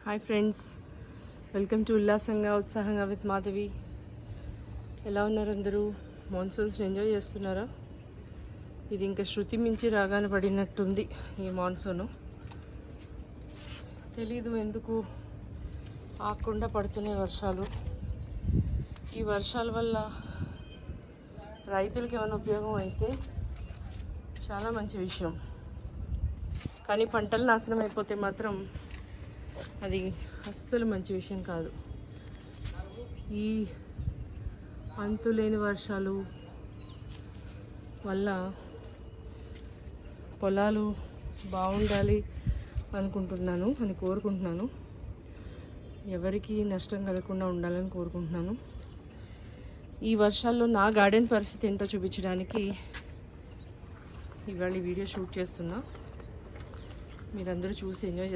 Hi friends, welcome to ఉల్లాసంగా ఉత్సాహంగా with Madhavi. ఎలా ఉన్నారు అందరూ? మాన్సూన్స్ ఎంజాయ్ చేస్తున్నారా? ఇది ఇంకా శృతి మించి రాగానే పడినట్టుంది ఈ మాన్సూను. తెలీదు ఎందుకు ఆగకుండా పడుతున్నాయి వర్షాలు. ఈ వర్షాల వల్ల రైతులకి ఏమైనా ఉపయోగం అయితే చాలా మంచి విషయం, కానీ పంటలు నాశనం అయిపోతే మాత్రం అది అస్సలు మంచి విషయం కాదు. ఈ అంతులేని వర్షాలు వల్ల పొలాలు బాగుండాలి అని కోరుకుంటున్నాను. ఎవరికి నష్టం కలగకుండా ఉండాలని కోరుకుంటున్నాను. ఈ వర్షాల్లో నా గార్డెన్ పరిస్థితి ఏంటో చూపించడానికి ఇవాళ వీడియో షూట్ చేస్తున్నా. మీరందరూ చూసి ఎంజాయ్ చేస్తారు.